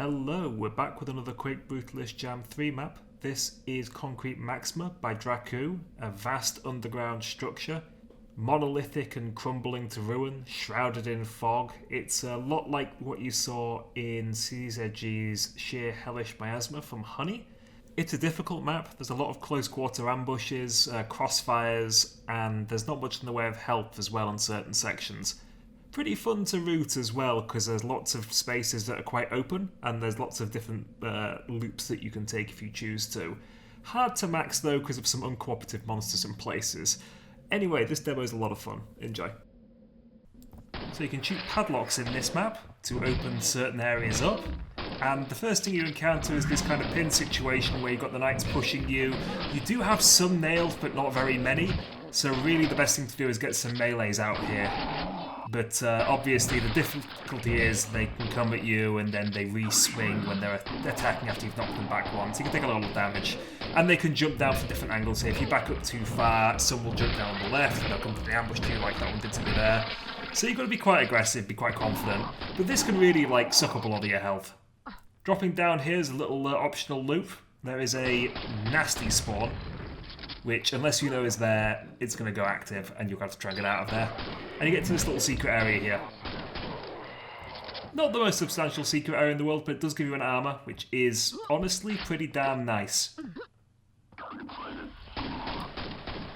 Hello, we're back with another Quake Brutalist Jam III map. This is Concrete Maxima by Dracu, a vast underground structure, monolithic and crumbling to ruin, shrouded in fog. It's a lot like what you saw in CZG's Sheer Hellish Miasma from Honey. It's a difficult map, there's a lot of close quarter ambushes, crossfires, and there's not much in the way of help as well on certain sections. Pretty fun to route as well because there's lots of spaces that are quite open and there's lots of different loops that you can take if you choose to. Hard to max though because of some uncooperative monsters in places. Anyway, this demo is a lot of fun. Enjoy. So you can shoot padlocks in this map to open certain areas up. And the first thing you encounter is this kind of pin situation where you've got the knights pushing you. You do have some nails but not very many. So really the best thing to do is get some melees out here. But obviously the difficulty is they can come at you and then they re-swing when they're attacking after you've knocked them back once. You can take a lot of damage. And they can jump down from different angles here. If you back up too far, some will jump down on the left and they'll come to the ambush to you like that one did to me there. So you've got to be quite aggressive, be quite confident. But this can really like suck up a lot of your health. Dropping down here is a little optional loop. There is a nasty spawn, which, unless you know is there, it's going to go active and you'll have to try and get out of there. And you get to this little secret area here. Not the most substantial secret area in the world, but it does give you an armour, which is honestly pretty damn nice.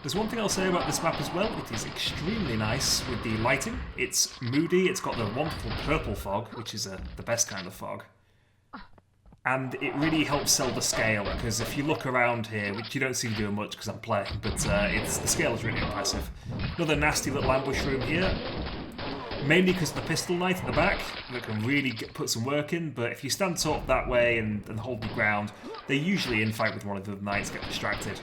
There's one thing I'll say about this map as well, it is extremely nice with the lighting. It's moody, it's got the wonderful purple fog, which is the best kind of fog. And it really helps sell the scale, because if you look around here, which you don't see me doing much because I'm playing, but the scale is really impressive. Another nasty little ambush room here, mainly because of the pistol knight at the back, that can really put some work in, but if you stand sort of that way and hold the ground, they usually infight with one of the knights, get distracted.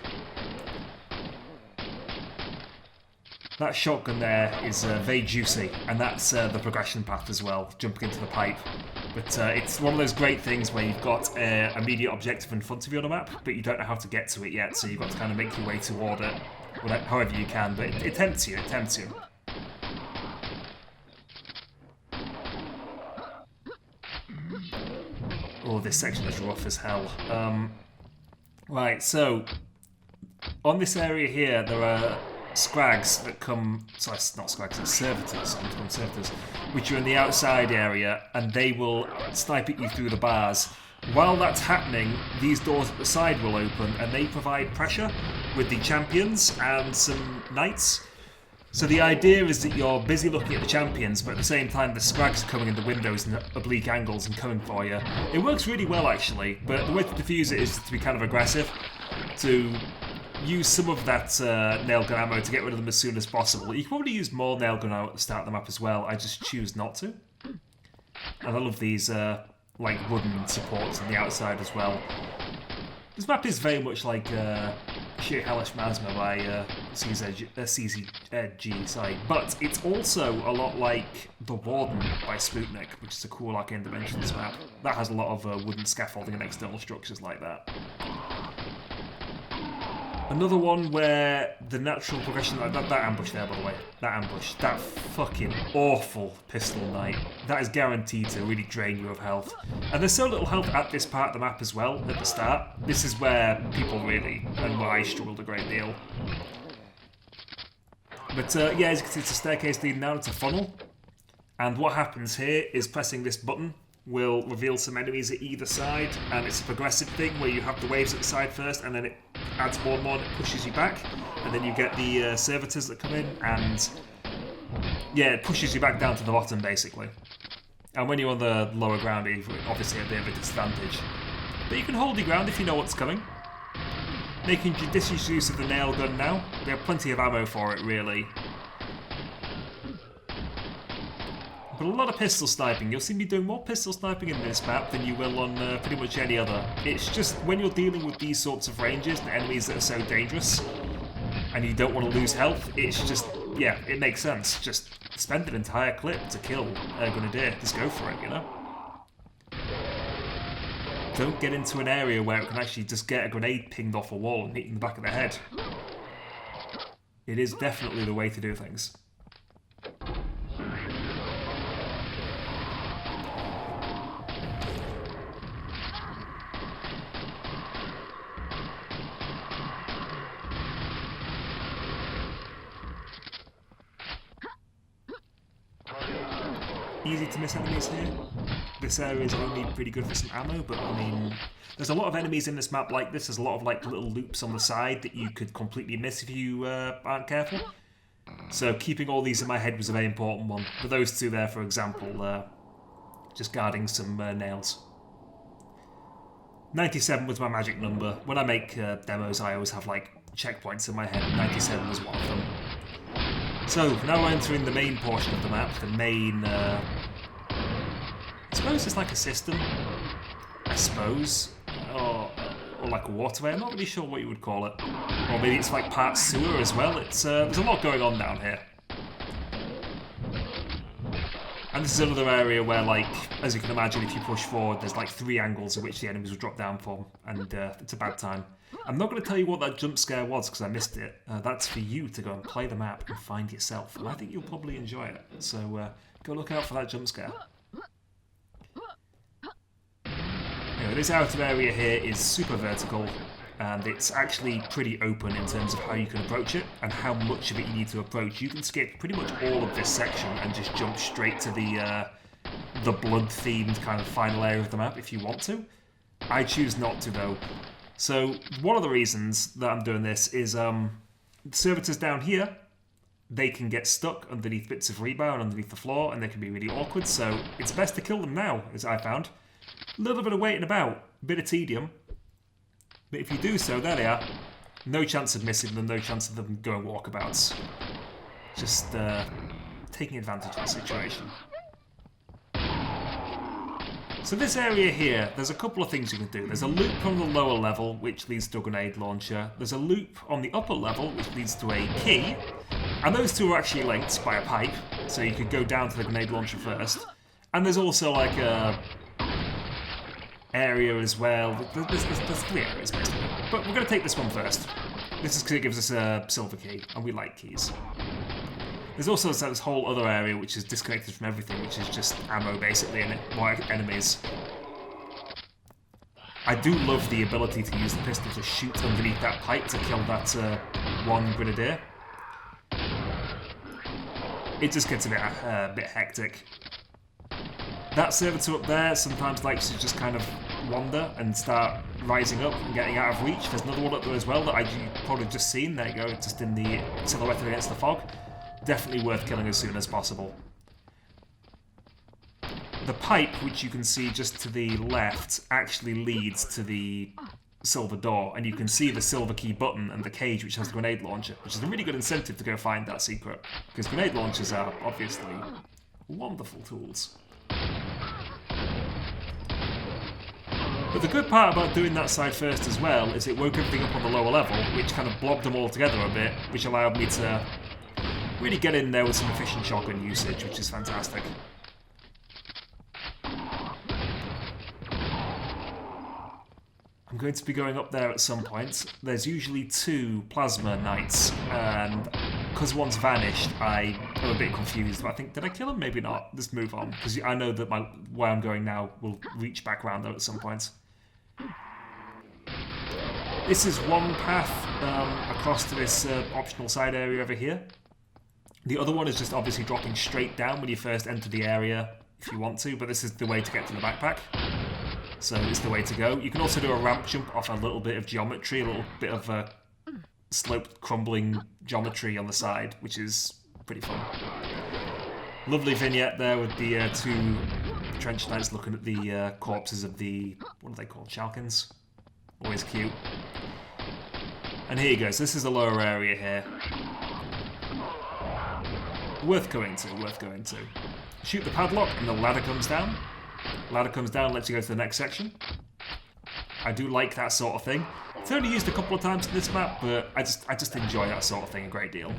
That shotgun there is very juicy, and that's the progression path as well, jumping into the pipe. But it's one of those great things where you've got an immediate objective in front of you on the map, but you don't know how to get to it yet, so you've got to kind of make your way toward it, however you can, but it tempts you, it tempts you. Oh, this section is rough as hell. Right, so, on this area here, there are scrags that come, sorry, not scrags, it's servitors, which are in the outside area, and they will snipe at you through the bars. While that's happening, these doors at the side will open, and they provide pressure with the champions and some knights. So the idea is that you're busy looking at the champions, but at the same time the scrags are coming in the windows and oblique angles and coming for you. It works really well actually, but the way to defuse it is to be kind of aggressive, to use some of that nail gun ammo to get rid of them as soon as possible. You can probably use more nail gun ammo at the start of the map as well, I just choose not to. And I love these like wooden supports on the outside as well. This map is very much like Sheer Hellish Miasma by CZG, sorry. But it's also a lot like The Warden by Sputnik, which is a cool Arcane Dimensions map. That has a lot of wooden scaffolding and external structures like that. Another one where the natural progression, that ambush there by the way, that fucking awful pistol knight, that is guaranteed to really drain you of health. And there's so little health at this part of the map as well, at the start. This is where people really, and where I struggled a great deal. But yeah, as you can see, it's a staircase leading down, it's a funnel. And what happens here is pressing this button will reveal some enemies at either side, and it's a progressive thing where you have the waves at the side first and then it adds more and more and it pushes you back, and then you get the servitors that come in, and yeah, it pushes you back down to the bottom basically. And when you're on the lower ground, you're obviously at a bit of a disadvantage, but you can hold your ground if you know what's coming. Making judicious use of the nail gun now, they have plenty of ammo for it really. But a lot of pistol sniping. You'll see me doing more pistol sniping in this map than you will on pretty much any other. It's just when you're dealing with these sorts of ranges and enemies that are so dangerous and you don't want to lose health, it's just, yeah, it makes sense. Just spend an entire clip to kill a grenadier. Just go for it, you know? Don't get into an area where it can actually just get a grenade pinged off a wall and hit you in the back of the head. It is definitely the way to do things. easy to miss enemies here. This area is only pretty good for some ammo, but I mean, there's a lot of enemies in this map like this. There's a lot of like little loops on the side that you could completely miss if you aren't careful. So keeping all these in my head was a very important one. But those two there, for example, just guarding some nails. 97 was my magic number. When I make demos, I always have like checkpoints in my head, and 97 was one of them. So, now we're entering the main portion of the map, the main, I suppose it's like a system, I suppose, or like a waterway, I'm not really sure what you would call it. Or maybe it's like part sewer as well. It's there's a lot going on down here. And this is another area where, like, as you can imagine, if you push forward, there's like 3 angles in which the enemies will drop down from, and it's a bad time. I'm not going to tell you what that jump scare was because I missed it. That's for you to go and play the map and find yourself, and I think you'll probably enjoy it. So go look out for that jump scare. Anyway, this outer area here is super vertical, and it's actually pretty open in terms of how you can approach it and how much of it you need to approach. You can skip pretty much all of this section and just jump straight to the blood-themed kind of final area of the map if you want to. I choose not to, though. So one of the reasons that I'm doing this is the servitors down here, they can get stuck underneath bits of rebar and underneath the floor, and they can be really awkward, so it's best to kill them now, as I found. A little bit of waiting about, a bit of tedium, but if you do so, there they are. No chance of missing them, no chance of them going walkabouts. Just taking advantage of the situation. So this area here, there's a couple of things you can do. There's a loop on the lower level, which leads to a grenade launcher. There's a loop on the upper level, which leads to a key. And those two are actually linked by a pipe, so you could go down to the grenade launcher first. And there's also like a area as well. There's 3 areas, basically. But we're going to take this one first. This is because it gives us a silver key, and we like keys. There's also this whole other area which is disconnected from everything, which is just ammo basically, and more enemies. I do love the ability to use the pistol to shoot underneath that pipe to kill that one grenadier. It just gets a bit hectic. That servitor up there sometimes likes to just kind of wander and start rising up and getting out of reach. There's another one up there as well that you've probably just seen. There you go, just in the silhouette against the fog. Definitely worth killing as soon as possible. The pipe, which you can see just to the left, actually leads to the silver door, and you can see the silver key button and the cage which has the grenade launcher, which is a really good incentive to go find that secret, because grenade launchers are obviously wonderful tools. But the good part about doing that side first as well is it woke everything up on the lower level, which kind of blobbed them all together a bit, which allowed me to really get in there with some efficient shotgun usage, which is fantastic. I'm going to be going up there at some point. There's usually 2 plasma knights, and because one's vanished, I am a bit confused. But I think, did I kill him? Maybe not. Just move on, because I know that where I'm going now will reach back around there at some point. This is one path across to this optional side area over here. The other one is just obviously dropping straight down when you first enter the area, if you want to, but this is the way to get to the backpack. So it's the way to go. You can also do a ramp jump off a little bit of geometry, a little bit of sloped, crumbling geometry on the side, which is pretty fun. Lovely vignette there with the 2 trench knights looking at the corpses of the, what are they called, Shalkins? Always cute. And here you go, so this is the lower area here. Worth going to, worth going to. Shoot the padlock and the ladder comes down. Ladder comes down, lets you go to the next section. I do like that sort of thing. It's only used a couple of times in this map, but I just enjoy that sort of thing a great deal.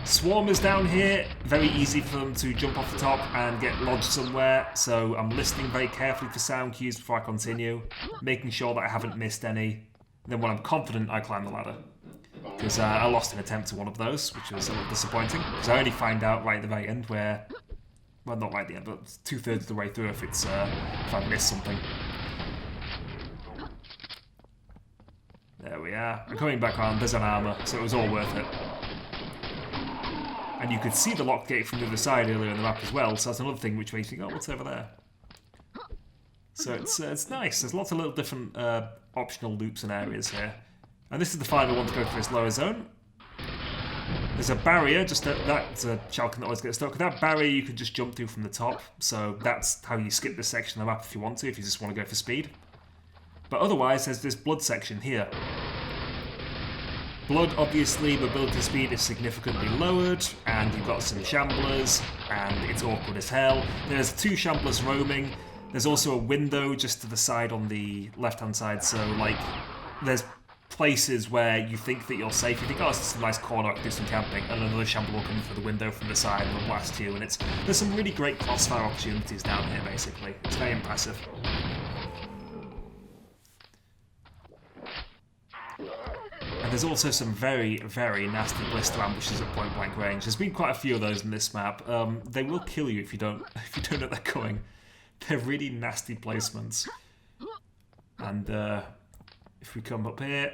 Swarmers down here, very easy for them to jump off the top and get lodged somewhere, so I'm listening very carefully for sound cues before I continue, making sure that I haven't missed any. Then when I'm confident, I climb the ladder. Because I lost an attempt to one of those, which was a little disappointing. Because I only find out right at the very end where, well, not right at the end, but 2/3 of the way through if I missed something. There we are. I'm coming back on. There's an armour, so it was all worth it. And you could see the lock gate from the other side earlier in the map as well, so that's another thing which makes you think, oh, what's over there? So it's nice. There's lots of little different optional loops and areas here. And this is the final one to go for this lower zone. There's a barrier, just that's a Shalcon that always gets stuck. That barrier you can just jump through from the top, so that's how you skip this section of the map if you want to, if you just want to go for speed. But otherwise, there's this blood section here. Blood, obviously, mobility speed is significantly lowered, and you've got some shamblers, and it's awkward as hell. There's 2 shamblers roaming. There's also a window just to the side on the left-hand side, so, like, there's places where you think that you're safe. You think, oh, it's just a nice corner, I can do some camping, and another shambler will come through the window from the side and will blast you, and there's some really great crossfire opportunities down here, basically. It's very impressive. And there's also some very, very nasty blister ambushes at point-blank range. There's been quite a few of those in this map. They will kill you if you don't know they're coming. They're really nasty placements. And if we come up here,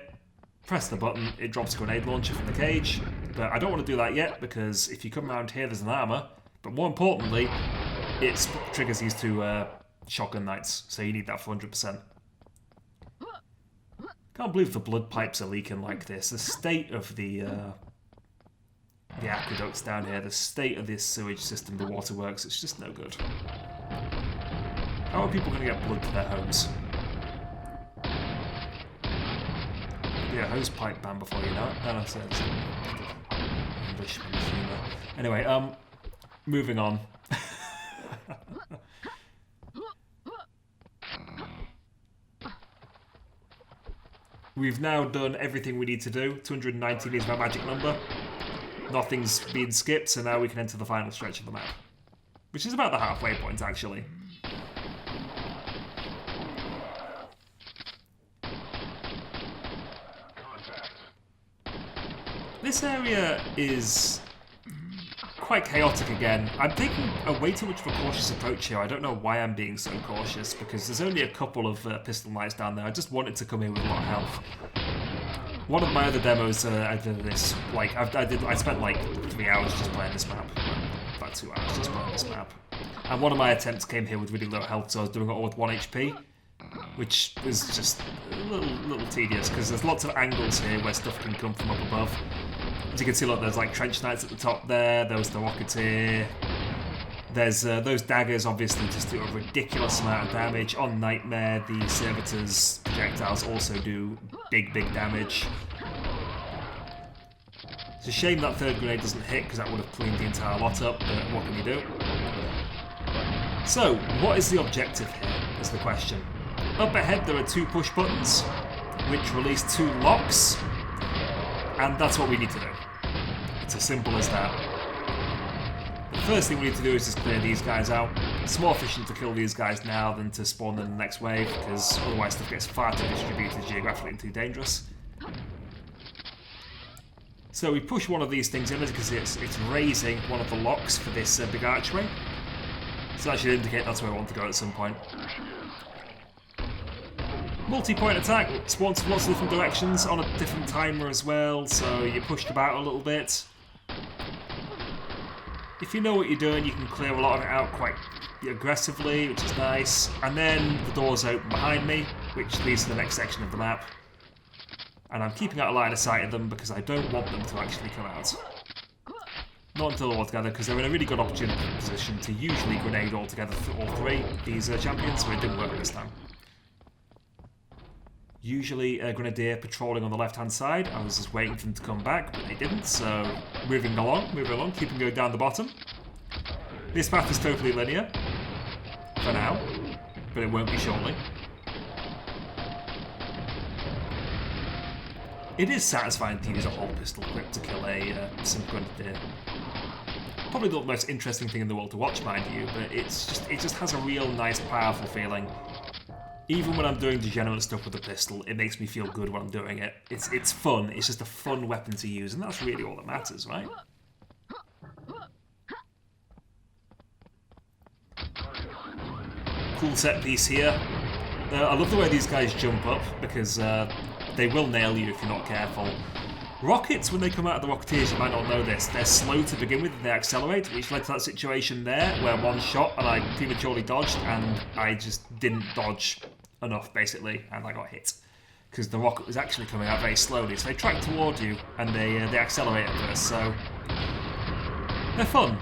press the button, it drops a grenade launcher from the cage. But I don't want to do that yet, because if you come around here, there's an armor. But more importantly, it triggers these 2 shotgun knights, so you need that for 100%. Can't believe the blood pipes are leaking like this. The state of the aqueducts down here, the state of this sewage system, the waterworks, it's just no good. How are people going to get blood to their homes? Yeah, hose pipe ban before you know it. No, that's Englishman humour. Anyway, moving on. We've now done everything we need to do. 219 is my magic number. Nothing's been skipped, so now we can enter the final stretch of the map. Which is about the halfway point, actually. This area is quite chaotic again. I'm taking a way too much of a cautious approach here. I don't know why I'm being so cautious, because there's only a couple of pistol knights down there. I just wanted to come in with a lot of health. One of my other demos, I did this. Like I spent like 3 hours just playing this map, about 2 hours just playing this map. And one of my attempts came here with really low health, so I was doing it all with 1 HP, which is just a little tedious because there's lots of angles here where stuff can come from up above. As you can see, look, there's like trench knights at the top there. There was the rocketeer. There's those daggers, obviously, just do a ridiculous amount of damage. On Nightmare, the servitors' projectiles also do big damage. It's a shame that 3rd grenade doesn't hit, because that would have cleaned the entire lot up, but what can you do? So, what is the objective here, is the question. Up ahead, there are 2 push buttons, which release 2 locks, and that's what we need to do. It's as simple as that. The first thing we need to do is just clear these guys out. It's more efficient to kill these guys now than to spawn them in the next wave, because otherwise stuff gets far too distributed geographically and too dangerous. So we push one of these things in because it's raising one of the locks for this big archway. So that should indicate that's where I want to go at some point. Multi-point attack spawns from lots of different directions on a different timer as well, so you're pushed about a little bit. If you know what you're doing, you can clear a lot of it out quite aggressively, which is nice. And then the doors open behind me, which leads to the next section of the map. And I'm keeping out a line of sight of them because I don't want them to actually come out. Not until they're all together, because they're in a really good opportunity position to usually grenade all together for all 3, these champions, so it didn't work this time. Usually a grenadier patrolling on the left-hand side. I was just waiting for them to come back, but they didn't, so moving along, keeping going down the bottom. This path is totally linear, for now, but it won't be shortly. It is satisfying to use a whole pistol grip to kill a simple grenadier. Probably not the most interesting thing in the world to watch, mind you, but it just has a real nice, powerful feeling. Even when I'm doing degenerate stuff with a pistol, it makes me feel good when I'm doing it. It's fun. It's just a fun weapon to use, and that's really all that matters, right? Cool set piece here. I love the way these guys jump up, because they will nail you if you're not careful. Rockets, when they come out of the Rocketeers, you might not know this, they're slow to begin with and they accelerate, which led to that situation there where one shot and I prematurely dodged and I just didn't dodge enough, basically, and I got hit. Because the rocket was actually coming out very slowly, so they track toward you and they accelerate at first, so they're fun.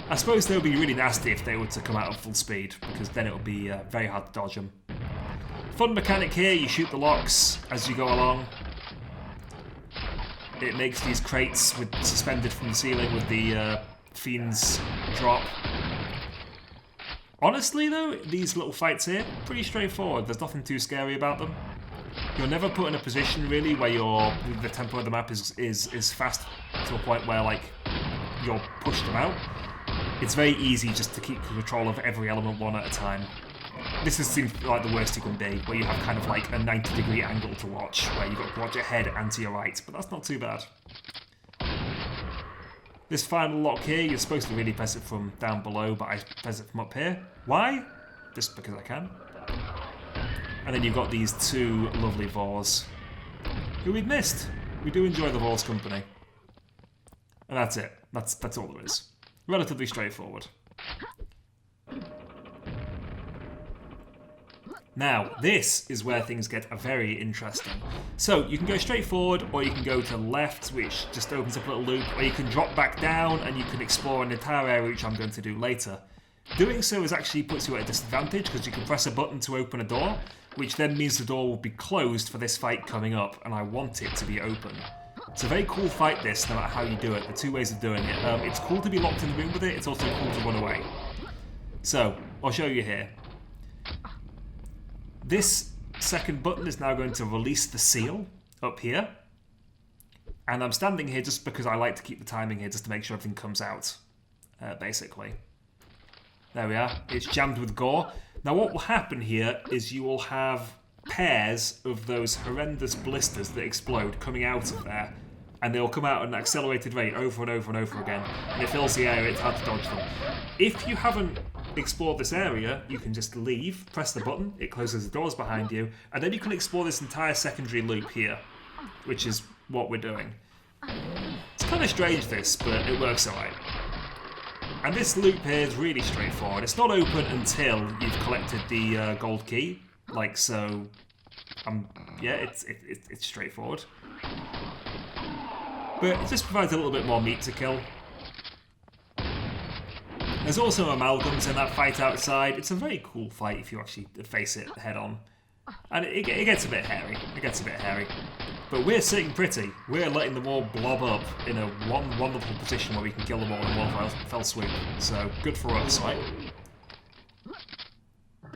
I suppose they would be really nasty if they were to come out at full speed, because then it would be very hard to dodge them. Fun mechanic here, you shoot the locks as you go along. It makes these crates suspended from the ceiling with the fiends drop. Honestly though, these little fights here, pretty straightforward. There's nothing too scary about them. You're never put in a position really where the tempo of the map is fast to a point where like you're pushed them out. It's very easy just to keep control of every element one at a time. This seems like the worst you can be, where you have kind of like a 90-degree angle to watch, where you've got to watch ahead and to your right, but that's not too bad. This final lock here, you're supposed to really press it from down below, but I press it from up here. Why? Just because I can. And then you've got these two lovely Vors, who we've missed. We do enjoy the Vors company. And that's it. That's all there is. Relatively straightforward. Now, this is where things get very interesting. So, you can go straight forward, or you can go to the left, which just opens up a little loop, or you can drop back down, and you can explore an entire area, which I'm going to do later. Doing so actually puts you at a disadvantage, because you can press a button to open a door, which then means the door will be closed for this fight coming up, and I want it to be open. It's a very cool fight, this, no matter how you do it. The two ways of doing it. It's cool to be locked in the room with it, it's also cool to run away. So, I'll show you here. This second button is now going to release the seal up here. And I'm standing here just because I like to keep the timing here, just to make sure everything comes out, basically. There we are. It's jammed with gore. Now what will happen here is you will have pairs of those horrendous blisters that explode coming out of there. And they'll come out at an accelerated rate over and over and over again. And it fills the area, it's hard to dodge them. If you haven't explored this area, you can just leave, press the button, it closes the doors behind you, and then you can explore this entire secondary loop here, which is what we're doing. It's kind of strange this, but it works alright. And this loop here is really straightforward. It's not open until you've collected the gold key, like so. Yeah, it's straightforward. But it just provides a little bit more meat to kill. There's also amalgams in that fight outside. It's a very cool fight if you actually face it head on. And it gets a bit hairy. It gets a bit hairy. But we're sitting pretty. We're letting them all blob up in a wonderful position where we can kill them all in one fell swoop. So, good for us, right?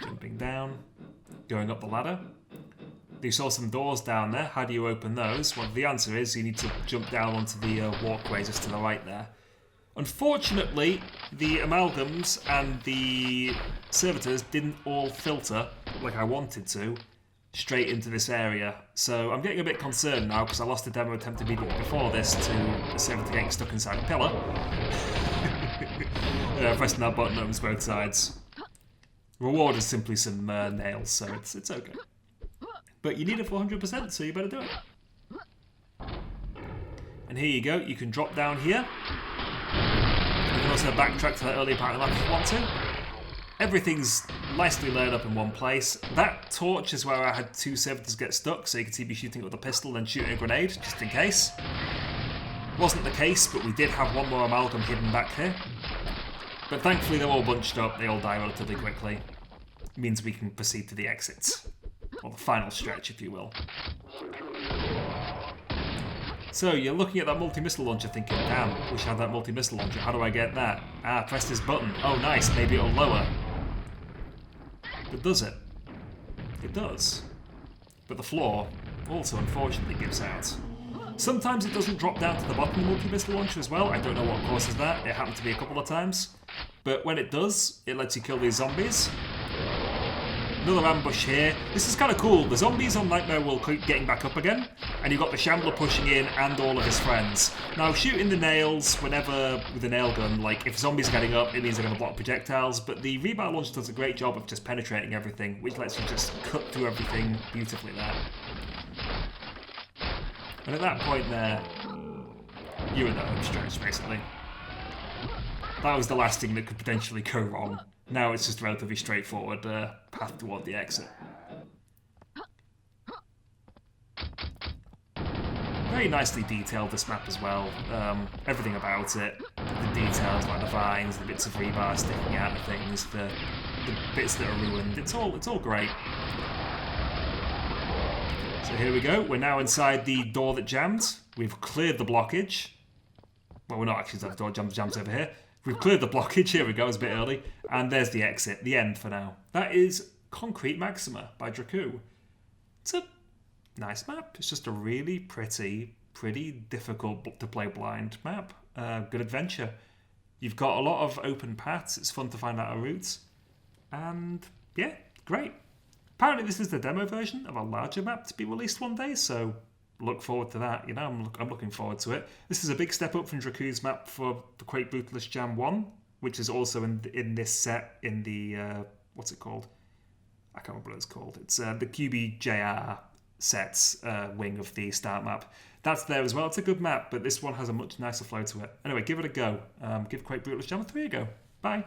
Jumping down. Going up the ladder. You saw some doors down there. How do you open those? Well, the answer is you need to jump down onto the walkway just to the right there. Unfortunately, the amalgams and the servitors didn't all filter, like I wanted to, straight into this area. So I'm getting a bit concerned now because I lost a demo attempt immediately before this to a servitor getting stuck inside a pillar. Pressing that button opens both sides. Reward is simply some nails, so it's okay. But you need it for 100%, so you better do it. And here you go, you can drop down here. You can also backtrack to that earlier part of the map if you want to. Everything's nicely laid up in one place. That torch is where I had two servitors get stuck, so you can see me shooting it with a pistol, then shooting a grenade, just in case. Wasn't the case, but we did have one more amalgam hidden back here. But thankfully they're all bunched up, they all die relatively quickly. It means we can proceed to the exits. Or the final stretch, if you will. So, you're looking at that multi-missile launcher thinking, damn, wish I had that multi-missile launcher, how do I get that? Ah, press this button. Oh, nice, maybe it'll lower. But does it? It does. But the floor also, unfortunately, gives out. Sometimes it doesn't drop down to the bottom of the multi-missile launcher as well. I don't know what causes that. It happened to me a couple of times. But when it does, it lets you kill these zombies. Another ambush here. This is kind of cool. The zombies on Nightmare will keep getting back up again, and you've got the Shambler pushing in and all of his friends. Now, shooting the nails whenever with a nail gun, like if zombies are getting up, it means they're going to block projectiles, but the rebar launcher does a great job of just penetrating everything, which lets you just cut through everything beautifully there. And at that point there, you're in the home stretch, basically. That was the last thing that could potentially go wrong. Now it's just a relatively straightforward path toward the exit. Very nicely detailed, this map as well. Everything about it, the details like the vines, the bits of rebar sticking out of things, the bits that are ruined, it's all great. So here we go, we're now inside the door that jammed. We've cleared the blockage. Well, we're not actually, the door jams over here. We've cleared the blockage, here we go, it's a bit early. And there's the exit, the end for now. That is Concrete Maxima by Dracu. It's a nice map. It's just a really pretty difficult to play blind map. Good adventure. You've got a lot of open paths. It's fun to find out our routes. And yeah, great. Apparently this is the demo version of a larger map to be released one day, so look forward to that. You know, I'm looking forward to it. This is a big step up from Dracu's map for the Quake Brutalist Jam 1, which is also in this set in the, what's it called? I can't remember what it's called. It's the QBJR sets wing of the start map. That's there as well. It's a good map, but this one has a much nicer flow to it. Anyway, give it a go. Give Quake Brutalist Jam 3 a go. Bye.